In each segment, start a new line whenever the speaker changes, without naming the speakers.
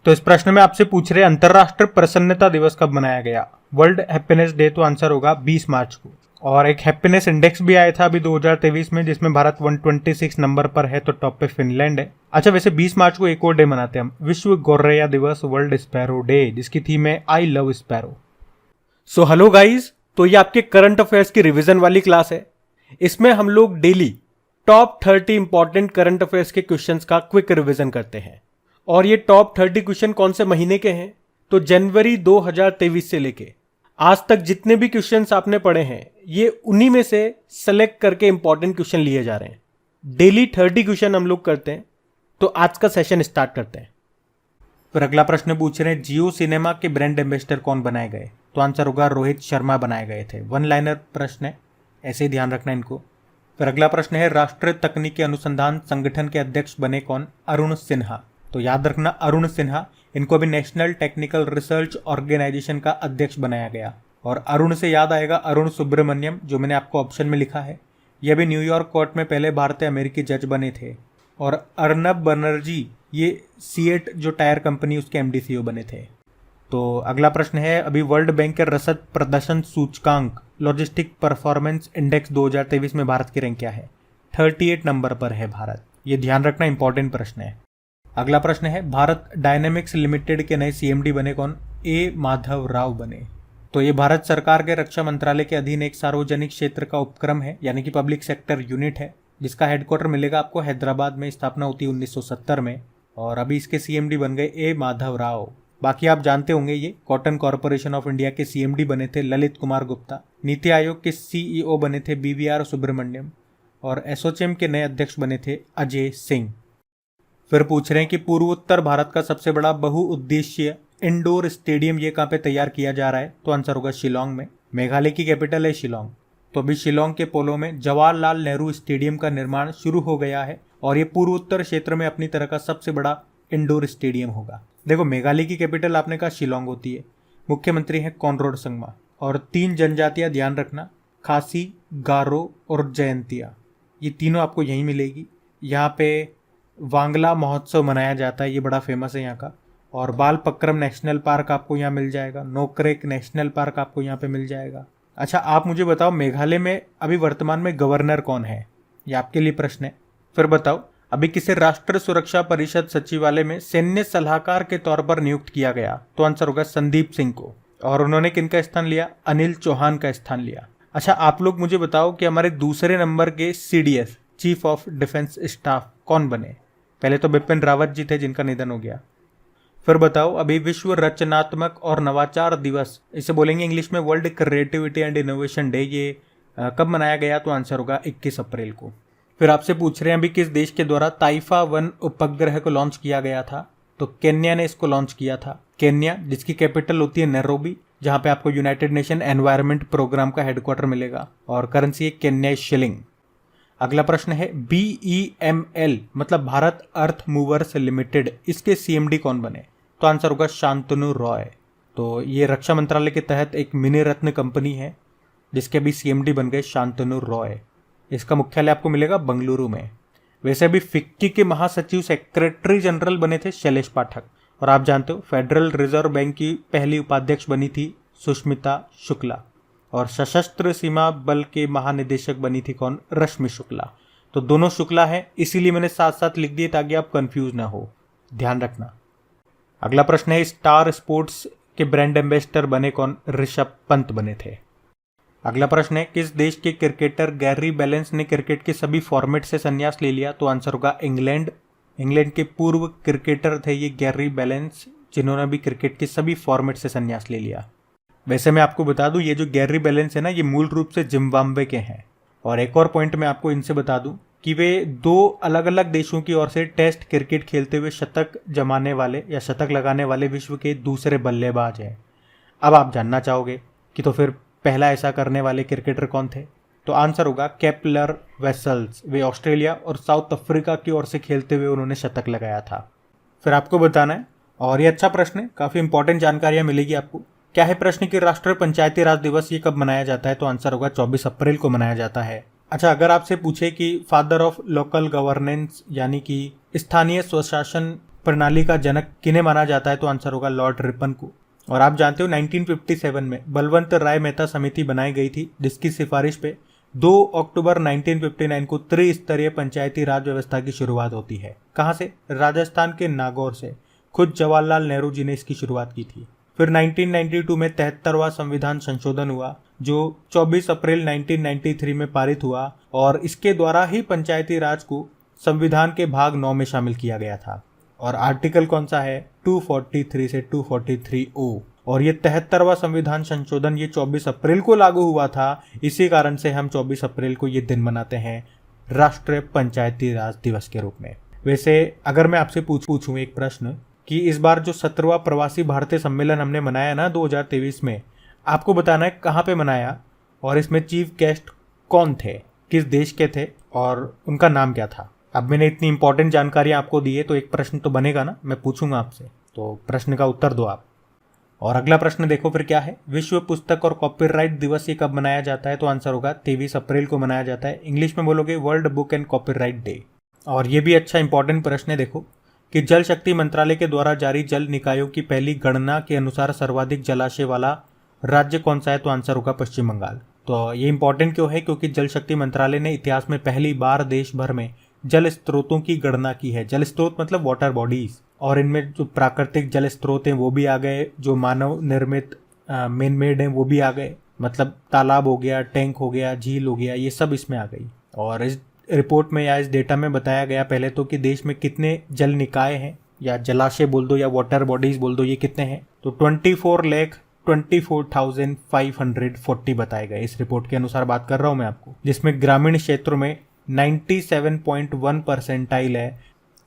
तो इस प्रश्न में आपसे पूछ रहे अंतरराष्ट्रीय प्रसन्नता दिवस कब मनाया गया। वर्ल्ड हैप्पीनेस डे, तो आंसर होगा 20 मार्च को। और एक हैप्पीनेस इंडेक्स भी आया था अभी 2023 में, जिसमें भारत 126 नंबर पर है, तो टॉप पे फिनलैंड है। अच्छा, वैसे 20 मार्च को एक और डे मनाते हैं हम, विश्व गौरैया दिवस, वर्ल्ड स्पैरो डे, जिसकी थीम है I love sparrow. So hello guys, तो ये आपके करंट अफेयर्स की रिवीजन वाली क्लास है। इसमें हम लोग daily top 30 important current affairs के क्वेश्चंस का क्विक रिवीजन करते हैं। और ये टॉप 30 क्वेश्चन कौन से महीने के हैं, तो जनवरी 2023 से लेके आज तक जितने भी क्वेश्चंस आपने पढ़े हैं, ये उन्हीं में से सेलेक्ट करके इंपॉर्टेंट क्वेश्चन लिए जा रहे हैं। डेली 30 क्वेश्चन हम लोग करते हैं। तो आज का सेशन स्टार्ट करते हैं। फिर अगला प्रश्न पूछ रहे हैं, जियो सिनेमा के ब्रांड एम्बेसडर कौन बनाए गए, तो आंसर होगा रोहित शर्मा बनाए गए थे। वन लाइनर प्रश्न है, ऐसे ही ध्यान रखना इनको। फिर अगला प्रश्न है, राष्ट्रीय तकनीकी अनुसंधान संगठन के अध्यक्ष बने कौन, अरुण सिन्हा। तो याद रखना अरुण सिन्हा, इनको अभी नेशनल टेक्निकल रिसर्च ऑर्गेनाइजेशन का अध्यक्ष बनाया गया। और अरुण से याद आएगा अरुण सुब्रमण्यम, जो मैंने आपको ऑप्शन में लिखा है। ये अभी न्यूयॉर्क कोर्ट में पहले भारतीय अमेरिकी जज बने थे। और अर्नब बनर्जी, ये सीएट जो टायर कंपनी, उसके एमडी बने थे। तो अगला प्रश्न है, अभी वर्ल्ड बैंक के रसद प्रदर्शन सूचकांक लॉजिस्टिक परफॉर्मेंस इंडेक्स 2023 में भारत की रैंक क्या है, 38 नंबर पर है भारत। ये ध्यान रखना, इंपॉर्टेंट प्रश्न है। अगला प्रश्न है, भारत डायनेमिक्स लिमिटेड के नए सीएमडी बने कौन, ए माधव राव बने। तो ये भारत सरकार के रक्षा मंत्रालय के अधीन एक सार्वजनिक क्षेत्र का उपक्रम है, यानी कि पब्लिक सेक्टर यूनिट है, जिसका हेडक्वार्टर मिलेगा आपको हैदराबाद में। स्थापना होती है 1970 में। और अभी इसके सीएमडी बन गए ए माधव राव। बाकी आप जानते होंगे, ये कॉटन कॉरपोरेशन ऑफ इंडिया के सीएमडी बने थे ललित कुमार गुप्ता। नीति आयोग के सीईओ बने थे बीवीआर सुब्रमण्यम। और एसोचैम के नए अध्यक्ष बने थे अजय सिंह। फिर पूछ रहे हैं कि पूर्वोत्तर भारत का सबसे बड़ा बहुउद्देशीय इंडोर स्टेडियम ये कहाँ पे तैयार किया जा रहा है, तो आंसर होगा शिलोंग में। मेघालय की कैपिटल है शिलोंग। तो अभी शिलोंग के पोलो में जवाहरलाल नेहरू स्टेडियम का निर्माण शुरू हो गया है। और ये पूर्वोत्तर क्षेत्र में अपनी तरह का सबसे बड़ा इंडोर स्टेडियम होगा। देखो, मेघालय की कैपिटल आपने कहा शिलोंग होती है। मुख्यमंत्री हैं कॉनराड संगमा। और 3 जनजातियां ध्यान रखना, खासी, गारो और जयंतिया, ये तीनों आपको यहीं मिलेगी। यहाँ पे वांगला महोत्सव मनाया जाता है, ये बड़ा फेमस है यहाँ का। और बाल पक्रम नेशनल पार्क आपको यहाँ मिल जाएगा। नोकरेक नेशनल पार्क आपको यहाँ पे मिल जाएगा। अच्छा, आप मुझे बताओ, मेघालय में अभी वर्तमान में गवर्नर कौन है, ये आपके लिए प्रश्न है। फिर बताओ, अभी किसे राष्ट्रीय सुरक्षा परिषद सचिवालय में सैन्य सलाहकार के तौर पर नियुक्त किया गया, तो आंसर होगा संदीप सिंह को। और उन्होंने किनका स्थान लिया, अनिल चौहान का स्थान लिया। अच्छा, आप लोग मुझे बताओ कि हमारे दूसरे नंबर के CDS, chief of defence staff, कौन बने। पहले तो बिपिन रावत जी थे, जिनका निधन हो गया। फिर बताओ, अभी विश्व रचनात्मक और नवाचार दिवस, इसे बोलेंगे इंग्लिश में world creativity and innovation day, ये कब मनाया गया, तो आंसर होगा 21 अप्रैल को। फिर आपसे पूछ रहे हैं, अभी किस देश के द्वारा ताइफा 1 उपग्रह को लॉन्च किया गया था, तो केन्या ने इसको लॉन्च किया था। केन्या, जिसकी कैपिटल होती है नैरोबी, जहां पे आपको यूनाइटेड नेशन एनवायरनमेंट प्रोग्राम का हेडक्वार्टर मिलेगा। और करेंसी है केन्या शिलिंग। अगला प्रश्न है, BEML मतलब भारत अर्थ मूवर्स लिमिटेड, इसके सीएमडी कौन बने, तो आंसर होगा शांतनु रॉय। तो ये रक्षा मंत्रालय के तहत एक मिनी रत्न कंपनी है, जिसके भी सीएमडी बन गए शांतनु रॉय। इसका मुख्यालय आपको मिलेगा बंगलुरु में। वैसे अभी फिक्की के महासचिव सेक्रेटरी जनरल बने थे शैलेश पाठक। और आप जानते हो, फेडरल रिजर्व बैंक की पहली उपाध्यक्ष बनी थी सुष्मिता शुक्ला। और सशस्त्र सीमा बल के महानिदेशक बनी थी कौन, रश्मि शुक्ला। तो दोनों शुक्ला है, इसीलिए मैंने साथ साथ लिख दिए ताकि आप कंफ्यूज ना हो, ध्यान रखना। अगला प्रश्न है, स्टार स्पोर्ट्स के ब्रांड एम्बेसडर बने कौन, ऋषभ पंत बने थे। अगला प्रश्न है, किस देश के क्रिकेटर गैरी बैलेंस ने क्रिकेट के सभी फॉर्मेट से संन्यास ले लिया, तो आंसर होगा इंग्लैंड। इंग्लैंड के पूर्व क्रिकेटर थे ये गैरी बैलेंस, जिन्होंने भी क्रिकेट के सभी फॉर्मेट से संन्यास ले लिया। वैसे मैं आपको बता दूं, ये जो गैरी बैलेंस है ना, ये मूल रूप से जिम्बाब्वे के हैं। और एक और पॉइंट मैं आपको इनसे बता दूं कि वे 2 अलग अलग देशों की ओर से टेस्ट क्रिकेट खेलते हुए शतक जमाने वाले या शतक लगाने वाले विश्व के दूसरे बल्लेबाज हैं। अब आप जानना चाहोगे कि तो फिर पहला ऐसा करने वाले क्रिकेटर कौन थे, तो आंसर होगा केपलर वेसल्स। वे ऑस्ट्रेलिया और साउथ अफ्रीका की ओर से खेलते हुए उन्होंने शतक लगाया था। फिर आपको बताना है, और ये अच्छा प्रश्न है, काफ़ी इंपॉर्टेंट जानकारियाँ मिलेगी आपको। क्या है प्रश्न कि राष्ट्रीय पंचायती राज दिवस ये कब मनाया जाता है, तो आंसर होगा 24 अप्रैल को मनाया जाता है। अच्छा, अगर आपसे पूछे कि फादर ऑफ लोकल गवर्नेंस यानी कि स्थानीय स्वशासन प्रणाली का जनक किन्हें माना जाता है? तो आंसर होगा लॉर्ड रिपन को। और आप जानते हो 1957 में बलवंत राय मेहता समिति बनाई गई थी, जिसकी सिफारिश पे 2 अक्टूबर 1959 को त्रिस्तरीय पंचायती राज व्यवस्था की शुरुआत होती है। कहाँ से? राजस्थान के नागौर से। खुद जवाहरलाल नेहरू जी ने इसकी शुरुआत की थी। फिर 1992 में 73वां संविधान संशोधन हुआ, जो 24 अप्रैल 1993 में पारित हुआ, और इसके द्वारा ही पंचायती राज को संविधान के भाग 9 में शामिल किया गया था। और आर्टिकल कौन सा है? 243 से 243O। और ये 73वां संविधान संशोधन ये 24 अप्रैल को लागू हुआ था। इसी कारण से हम 24 अप्रैल को ये दिन मनाते हैं राष्ट्रीय पंचायती राज दिवस के रूप में। वैसे अगर मैं आपसे पूछूं एक प्रश्न कि इस बार जो 17वां प्रवासी भारतीय सम्मेलन हमने मनाया ना 2023 में, आपको बताना है कहाँ पे मनाया और इसमें चीफ गेस्ट कौन थे, किस देश के थे और उनका नाम क्या था। अब मैंने इतनी इंपॉर्टेंट जानकारी आपको दी है तो एक प्रश्न तो बनेगा ना, मैं पूछूंगा आपसे, तो प्रश्न का उत्तर दो आप। और अगला प्रश्न देखो फिर क्या है। विश्व पुस्तक और कॉपीराइट दिवस ये कब मनाया जाता है? तो आंसर होगा 23 अप्रैल को मनाया जाता है। इंग्लिश में बोलोगे world book and copyright day. और ये भी अच्छा इंपॉर्टेंट प्रश्न है, देखो कि जल शक्ति मंत्रालय के द्वारा जारी जल निकायों की पहली गणना के अनुसार सर्वाधिक जलाशय वाला राज्य कौन सा है? तो आंसर होगा पश्चिम बंगाल। तो ये इंपॉर्टेंट क्यों है? क्योंकि जल शक्ति मंत्रालय ने इतिहास में पहली बार देश भर में जल स्रोतों की गणना की है। जल स्रोत मतलब वाटर बॉडीज, और इनमें जो प्राकृतिक जल स्रोत हैं वो भी आ गए, जो मानव निर्मित मैन मेड हैं वो भी आ गए, मतलब तालाब हो गया, टैंक हो गया, झील हो गया, ये सब इसमें आ गई। और इस रिपोर्ट में या इस डेटा में बताया गया पहले तो कि देश में कितने जल निकाय हैं, या जलाशय बोल दो या वाटर बॉडीज बोल दो, ये कितने हैं? तो 24,24,540 बताए गए। इस रिपोर्ट के अनुसार बात कर रहा हूं मैं आपको, जिसमें ग्रामीण क्षेत्रों में 97.1 परसेंटाइल है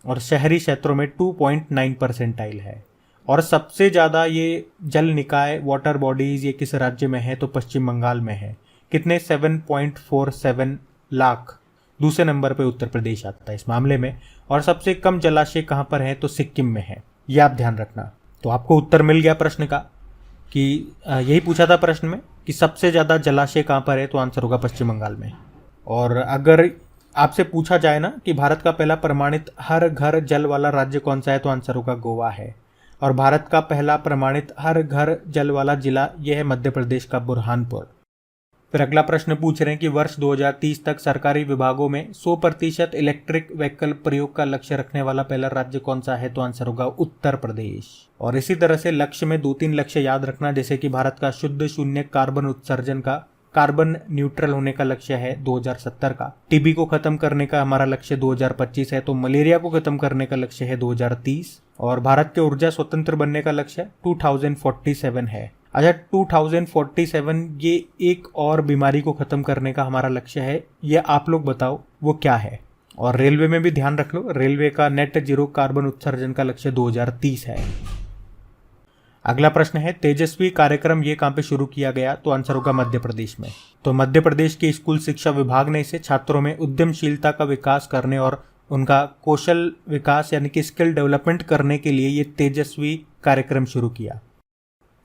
और शहरी क्षेत्रों में 2.9 परसेंटाइल है। और सबसे ज़्यादा ये जल निकाय वाटर बॉडीज ये किस राज्य में है? तो पश्चिम बंगाल में है। कितने? 7.47 लाख। दूसरे नंबर पे उत्तर प्रदेश आता है इस मामले में। और सबसे कम जलाशय कहाँ पर है? तो सिक्किम में है। ये आप ध्यान रखना। तो आपको उत्तर मिल गया प्रश्न का कि यही पूछा था प्रश्न में कि सबसे ज़्यादा जलाशय कहाँ पर है? तो आंसर होगा पश्चिम बंगाल में। और अगर आपसे पूछा जाए ना कि भारत का पहला प्रमाणित हर घर जल वाला राज्य कौन सा है? तो आंसर होगा गोवा है। और भारत का पहला प्रमाणित हर घर जल वाला जिला यह है मध्य प्रदेश का बुरहानपुर। फिर अगला प्रश्न पूछ रहे हैं कि वर्ष 2030 तक सरकारी विभागों में 100% इलेक्ट्रिक व्हीकल प्रयोग का लक्ष्य रखने वाला पहला राज्य कौन सा है? तो आंसर होगा उत्तर प्रदेश। और इसी तरह से लक्ष्य में 2-3 लक्ष्य याद रखना, जैसे कि भारत का शुद्ध शून्य कार्बन उत्सर्जन का, कार्बन न्यूट्रल होने का लक्ष्य है 2070 का। टीबी को खत्म करने का हमारा लक्ष्य 2025 है। तो मलेरिया को खत्म करने का लक्ष्य है 2030। और भारत के ऊर्जा स्वतंत्र बनने का लक्ष्य 2047 है। अच्छा, 2047 ये एक और बीमारी को खत्म करने का हमारा लक्ष्य है, ये आप लोग बताओ वो क्या है। और रेलवे में भी ध्यान रख लो, रेलवे का नेट जीरो कार्बन उत्सर्जन का लक्ष्य 2030 है। अगला प्रश्न है तेजस्वी कार्यक्रम ये कहाँ पे शुरू किया गया? तो आंसर होगा मध्य प्रदेश में। तो मध्य प्रदेश के स्कूल शिक्षा विभाग ने इसे छात्रों में उद्यमशीलता का विकास करने और उनका कौशल विकास यानी कि स्किल डेवलपमेंट करने के लिए ये तेजस्वी कार्यक्रम शुरू किया।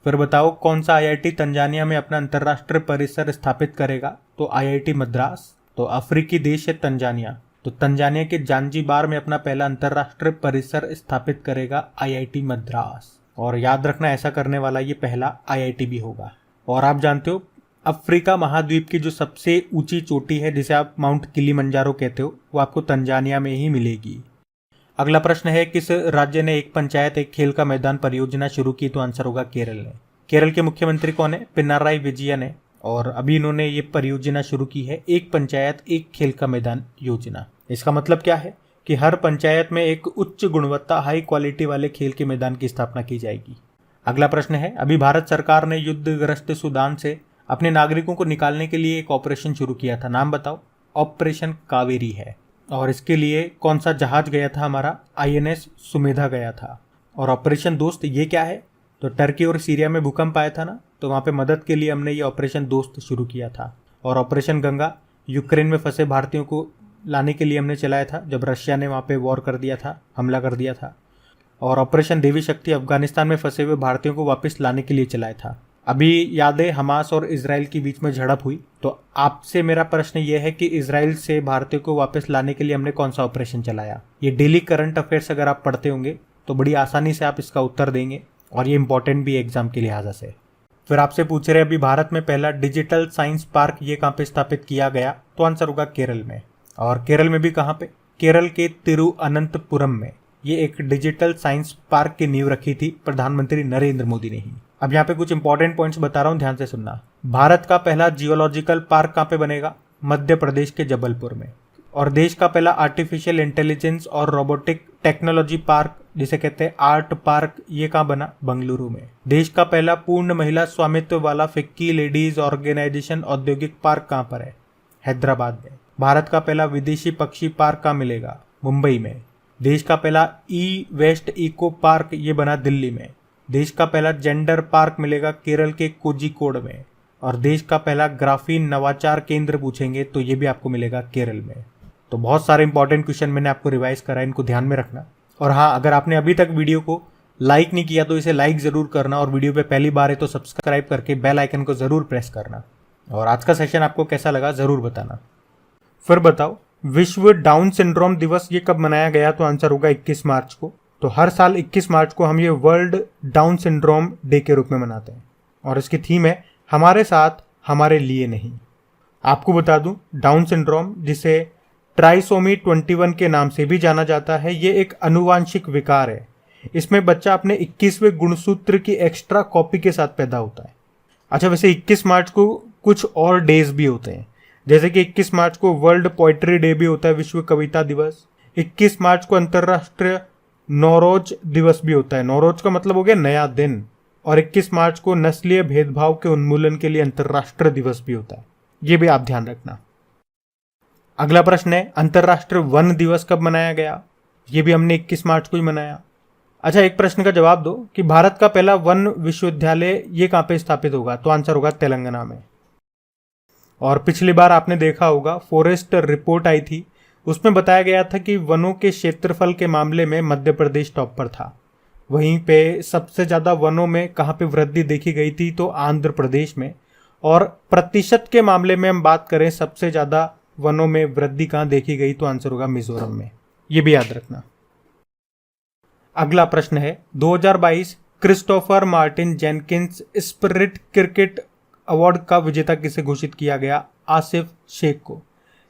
फिर बताओ कौन सा आईआईटी तंजानिया में अपना अंतर्राष्ट्रीय परिसर स्थापित करेगा? तो आईआईटी मद्रास। तो अफ्रीकी देश है तंजानिया, तो तंजानिया के जांजीबार में अपना पहला अंतर्राष्ट्रीय परिसर स्थापित करेगा आईआईटी मद्रास। और याद रखना ऐसा करने वाला ये पहला आईआईटी भी होगा। और आप जानते हो अफ्रीका महाद्वीप की जो सबसे ऊंची चोटी है जिसे आप माउंट किलिमंजारो कहते हो, वो आपको तंजानिया में ही मिलेगी। अगला प्रश्न है किस राज्य ने एक पंचायत एक खेल का मैदान परियोजना शुरू की? तो आंसर होगा केरल ने। केरल के मुख्यमंत्री कौन है? पिनाराई विजयन है। और अभी इन्होंने ये परियोजना शुरू की है, एक पंचायत एक खेल का मैदान योजना। इसका मतलब क्या है कि हर पंचायत में एक उच्च गुणवत्ता हाई क्वालिटी वाले खेल के मैदान की स्थापना की जाएगी। अगला प्रश्न है अभी भारत सरकार ने युद्धग्रस्त सूडान से अपने नागरिकों को निकालने के लिए एक ऑपरेशन शुरू किया था, नाम बताओ। ऑपरेशन कावेरी है। और इसके लिए कौन सा जहाज गया था? हमारा आईएनएस सुमेधा गया था। और ऑपरेशन दोस्त ये क्या है? तो टर्की और सीरिया में भूकंप आया था ना, तो वहाँ पे मदद के लिए हमने ये ऑपरेशन दोस्त शुरू किया था। और ऑपरेशन गंगा यूक्रेन में फंसे भारतीयों को लाने के लिए हमने चलाया था जब रशिया ने वहाँ पे वॉर कर दिया था, हमला कर दिया था। और ऑपरेशन देवी शक्ति अफगानिस्तान में फंसे हुए भारतीयों को वापस लाने के लिए चलाया था। अभी याद है हमास और इजराइल के बीच में झड़प हुई, तो आपसे मेरा प्रश्न ये है कि इजराइल से भारतीयों को वापस लाने के लिए हमने कौन सा ऑपरेशन चलाया? ये डेली करंट अफेयर्स अगर आप पढ़ते होंगे तो बड़ी आसानी से आप इसका उत्तर देंगे और ये इंपॉर्टेंट भी एग्जाम के लिहाजा से। फिर आपसे पूछ रहे हैं अभी भारत में पहला डिजिटल साइंस पार्क ये कहाँ पे स्थापित किया गया, तो आंसर होगा केरल में। और केरल में भी कहाँ पे, केरल के तिरुअनंतपुरम में ये एक डिजिटल साइंस पार्क की नींव रखी थी प्रधानमंत्री नरेंद्र मोदी ने ही। अब यहाँ पे कुछ इंपॉर्टेंट पॉइंट्स बता रहा हूँ, ध्यान से सुनना। भारत का पहला जियोलॉजिकल पार्क कहाँ पे बनेगा, मध्य प्रदेश के जबलपुर में। और देश का पहला आर्टिफिशियल इंटेलिजेंस और रोबोटिक टेक्नोलॉजी पार्क जिसे कहते हैं आर्ट पार्क, ये कहाँ बना, बंगलुरु में। देश का पहला पूर्ण महिला स्वामित्व वाला फिक्की लेडीज ऑर्गेनाइजेशन औद्योगिक पार्क कहाँ पर है, हैदराबाद में। भारत का पहला विदेशी पक्षी पार्क कहाँ मिलेगा, मुंबई में। देश का पहला ई वेस्ट इको पार्क ये बना दिल्ली में। देश का पहला जेंडर पार्क मिलेगा केरल के कोझिकोड में। और देश का पहला ग्राफीन नवाचार केंद्र पूछेंगे तो ये भी आपको मिलेगा केरल में। तो बहुत सारे इंपॉर्टेंट क्वेश्चन मैंने आपको रिवाइज करा है, इनको ध्यान में रखना। और हाँ, अगर आपने अभी तक वीडियो को लाइक नहीं किया तो इसे लाइक जरूर करना, और वीडियो पे पहली बार है तो सब्सक्राइब करके बेल आइकन को जरूर प्रेस करना। और आज का सेशन आपको कैसा लगा जरूर बताना। फिर बताओ, विश्व डाउन सिंड्रोम दिवस ये कब मनाया गया, तो आंसर होगा 21 मार्च को। तो हर साल 21 मार्च को हम ये वर्ल्ड डाउन सिंड्रोम डे के रूप में मनाते हैं, और इसकी थीम है हमारे साथ हमारे लिए नहीं। आपको बता दूं, डाउन सिंड्रोम जिसे ट्राइसोमी 21 के नाम से भी जाना जाता है, ये एक अनुवांशिक विकार है। इसमें बच्चा अपने 21वें गुणसूत्र की एक्स्ट्रा कॉपी के साथ पैदा होता है। अच्छा, वैसे 21 मार्च को कुछ और डेज भी होते हैं, जैसे कि 21 मार्च को वर्ल्ड पोइट्री डे भी होता है, विश्व कविता दिवस। 21 मार्च को अंतर्राष्ट्रीय नौरोज दिवस भी होता है। नौरोज का मतलब हो गया नया दिन। और 21 मार्च को नस्लीय भेदभाव के उन्मूलन के लिए अंतर्राष्ट्रीय दिवस भी होता है, ये भी आप ध्यान रखना। अगला प्रश्न है, अंतर्राष्ट्रीय वन दिवस कब मनाया गया, ये भी हमने 21 मार्च को ही मनाया। अच्छा, एक प्रश्न का जवाब दो कि भारत का पहला वन विश्वविद्यालय ये कहाँ पे स्थापित होगा, तो आंसर होगा तेलंगाना में। और पिछली बार आपने देखा होगा फॉरेस्ट रिपोर्ट आई थी, उसमें बताया गया था कि वनों के क्षेत्रफल के मामले में मध्य प्रदेश टॉप पर था। वहीं पे सबसे ज्यादा वनों में कहाँ पे वृद्धि देखी गई थी, तो आंध्र प्रदेश में। और प्रतिशत के मामले में हम बात करें सबसे ज्यादा वनों में वृद्धि कहाँ देखी गई, तो आंसर होगा मिजोरम में, ये भी याद रखना। अगला प्रश्न है, 2022 Christopher Martin Jenkins spirit cricket award का विजेता किसे घोषित किया गया, आसिफ शेख को।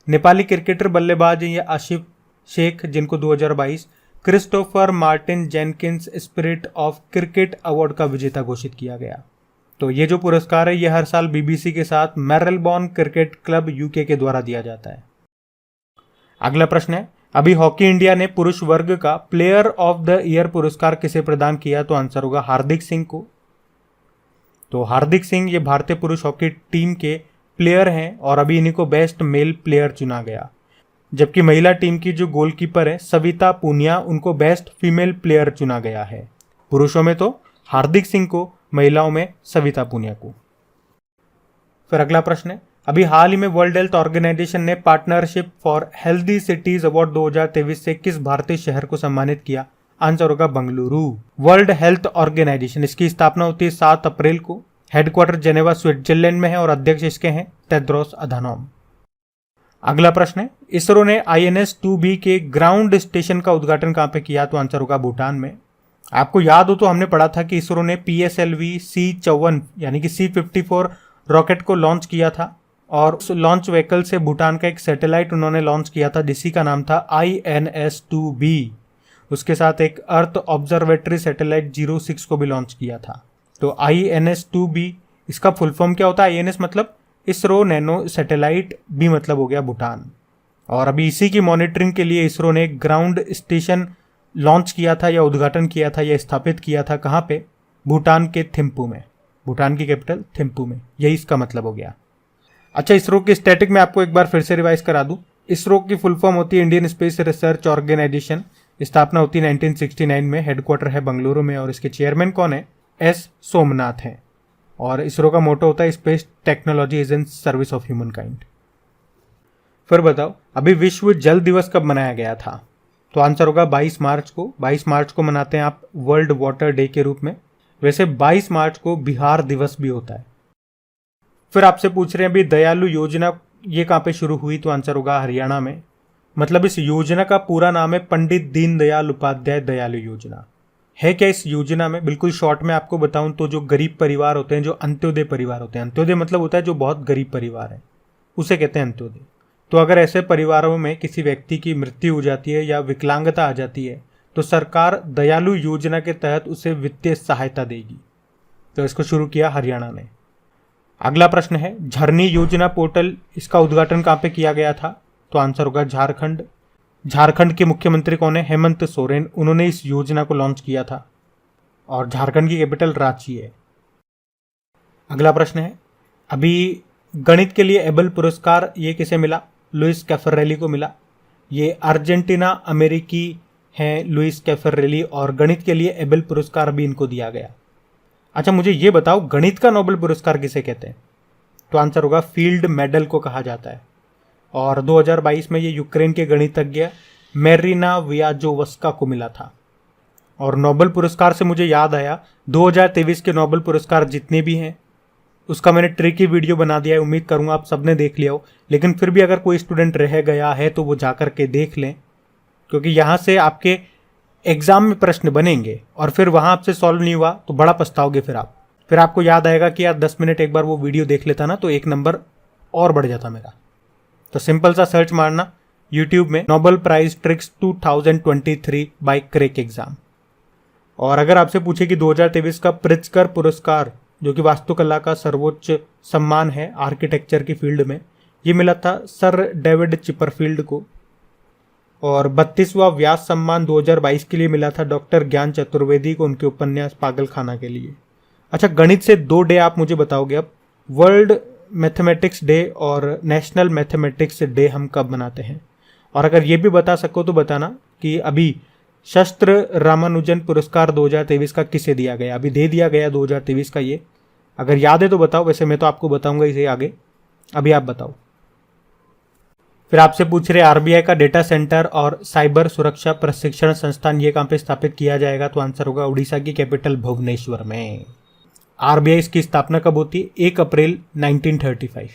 नेपाली क्रिकेटर बल्लेबाज हैं ये आसिफ शेख, जिनको 2022 Christopher Martin Jenkins spirit of cricket award का विजेता घोषित किया गया। तो ये जो पुरस्कार है ये हर साल बीबीसी के साथ मेरलबॉर्न क्रिकेट क्लब यूके के द्वारा दिया जाता है। अगला प्रश्न है, अभी हॉकी इंडिया ने पुरुष वर्ग का प्लेयर ऑफ द ईयर पुरस्कार किसे प्रदान किया, तो आंसर होगा हार्दिक सिंह को। तो हार्दिक सिंह ये भारतीय पुरुष हॉकी टीम के प्लेयर हैं और अभी इन्हीं को बेस्ट मेल प्लेयर चुना गया। जबकि महिला टीम की जो गोलकीपर है सविता पूनिया, उनको बेस्ट फीमेल प्लेयर चुना गया है। पुरुषों में तो हार्दिक सिंह को, महिलाओं में सविता पूनिया को। फिर अगला प्रश्न है, अभी हाल ही में वर्ल्ड हेल्थ ऑर्गेनाइजेशन ने partnership for healthy cities award 2023 से किस भारतीय शहर को सम्मानित किया, आंसर होगा बंगलुरु। वर्ल्ड हेल्थ ऑर्गेनाइजेशन, इसकी स्थापना होती है 7 अप्रैल को। हेडक्वार्टर जेनेवा स्विट्जरलैंड में है और अध्यक्ष इसके हैं टेड्रोस अधानोम। अगला प्रश्न है, इसरो ने INS-2B के ग्राउंड स्टेशन का उद्घाटन कहां पे किया, तो आंसर होगा भूटान में। आपको याद हो तो हमने पढ़ा था कि इसरो ने PSLV C54 यानी कि C54 रॉकेट को लॉन्च किया था, और उस लॉन्च व्हीकल से भूटान का एक सैटेलाइट उन्होंने लॉन्च किया था जिसी का नाम था INS-2B। उसके साथ एक अर्थ ऑब्जर्वेटरी सैटेलाइट 06 को भी लॉन्च किया था। तो INS-2B इसका फुल फॉर्म क्या होता है, INS मतलब इसरो नैनो सैटेलाइट, B मतलब हो गया भूटान। और अभी इसी की मॉनिटरिंग के लिए इसरो ने एक ग्राउंड स्टेशन लॉन्च किया था या उद्घाटन किया था या स्थापित किया था, कहाँ पे, भूटान के थिम्पू में, भूटान की कैपिटल थिम्पू में, यही इसका मतलब हो गया। अच्छा, इसरो की स्टैटिक में आपको एक बार फिर से रिवाइज करा दूं। इसरो की फुल फॉर्म होती है इंडियन स्पेस रिसर्च ऑर्गेनाइजेशन, स्थापना होती है 1969 में, हेडक्वार्टर है बंगलुरु में और इसके चेयरमैन कौन है, S सोमनाथ हैं। और इसरो का मोटो होता है space technology is in service of human kind. फिर बताओ, अभी विश्व जल दिवस कब मनाया गया था, तो आंसर होगा 22 मार्च को। 22 मार्च को मनाते हैं आप वर्ल्ड वाटर डे के रूप में। वैसे 22 मार्च को बिहार दिवस भी होता है। फिर आपसे पूछ रहे हैं अभी दयालु योजना ये कहाँ पे शुरू हुई, तो आंसर होगा हरियाणा में। मतलब इस योजना का पूरा नाम है पंडित दीनदयाल उपाध्याय दयालु योजना। है क्या इस योजना में, बिल्कुल शॉर्ट में आपको बताऊं तो जो गरीब परिवार होते हैं, जो अंत्योदय परिवार होते हैं, अंत्योदय मतलब होता है जो बहुत गरीब परिवार है, उसे कहते हैं अंत्योदय। तो अगर ऐसे परिवारों में किसी व्यक्ति की मृत्यु हो जाती है या विकलांगता आ जाती है तो सरकार दयालु योजना के तहत उसे वित्तीय सहायता देगी। तो इसको शुरू किया हरियाणा ने। अगला प्रश्न है झरनी योजना पोर्टल, इसका उद्घाटन कहाँ पे किया गया था? तो आंसर होगा झारखंड। झारखंड के मुख्यमंत्री कौन है? हेमंत सोरेन। उन्होंने इस योजना को लॉन्च किया था और झारखंड की कैपिटल रांची है। अगला प्रश्न है अभी गणित के लिए एबल पुरस्कार ये किसे मिला? लुइस कैफरेली को मिला। ये अर्जेंटीना अमेरिकी हैं लुइस कैफरेली और गणित के लिए एबल पुरस्कार भी इनको दिया गया। अच्छा मुझे ये बताओ गणित का नोबेल पुरस्कार किसे कहते हैं? तो आंसर होगा फील्ड मेडल को कहा जाता है। और 2022 में ये यूक्रेन के गणितज्ञ मेरिना वियाजोवस्का को मिला था। और नोबेल पुरस्कार से मुझे याद आया 2023 के नोबेल पुरस्कार जितने भी हैं उसका मैंने ट्रिकी वीडियो बना दिया है, उम्मीद करूंगा आप सबने देख लिया हो। लेकिन फिर भी अगर कोई स्टूडेंट रह गया है तो वो जाकर के देख लें, क्योंकि यहाँ से आपके एग्जाम में प्रश्न बनेंगे और फिर वहाँ आपसे सॉल्व नहीं हुआ तो बड़ा पछताओगे। फिर आपको याद आएगा कि यार 10 मिनट एक बार वो वीडियो देख लेता ना तो 1 नंबर और बढ़ जाता मेरा। तो सिंपल सा सर्च मारना यूट्यूब में Nobel prize tricks 2023 by crack exam. और अगर आपसे पूछे कि 2023 का प्रित्जकर पुरस्कार जो कि वास्तुकला का सर्वोच्च सम्मान है आर्किटेक्चर की फील्ड में, ये मिला था सर डेविड चिपरफील्ड को। और 32वां व्यास सम्मान 2022 के लिए मिला था डॉक्टर ज्ञान चतुर्वेदी को, उनके उपन्यास पागलखाना के लिए। अच्छा गणित से 2 डे आप मुझे बताओगे अब, वर्ल्ड मैथमेटिक्स डे और नेशनल मैथमेटिक्स डे हम कब मनाते हैं? और अगर ये भी बता सको तो बताना कि अभी शस्त्र रामानुजन पुरस्कार 2023 का किसे दिया गया? अभी दे दिया गया 2023 का ये, अगर याद है तो बताओ, वैसे मैं तो आपको बताऊंगा इसे आगे, अभी आप बताओ। फिर आपसे पूछ रहे आरबीआई का डेटा सेंटर और साइबर सुरक्षा प्रशिक्षण संस्थान ये कहाँ पे स्थापित किया जाएगा? तो आंसर होगा उड़ीसा की कैपिटल भुवनेश्वर में। आरबीआई इसकी स्थापना कब होती है? 1 अप्रैल 1935।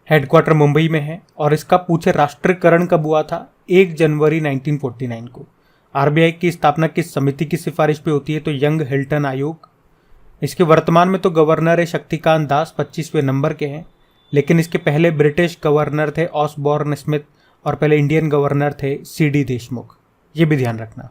हेडक्वार्टर मुंबई में है। और इसका पूछे राष्ट्रीयकरण कब हुआ था? 1 जनवरी 1949 को। आरबीआई की स्थापना किस समिति की सिफारिश पे होती है? तो यंग हिल्टन आयोग। इसके वर्तमान में तो गवर्नर है शक्तिकांत दास, 25वें नंबर के हैं, लेकिन इसके पहले ब्रिटिश गवर्नर थे ऑसबॉर्न स्मिथ और पहले इंडियन गवर्नर थे सीडी देशमुख, ये भी ध्यान रखना।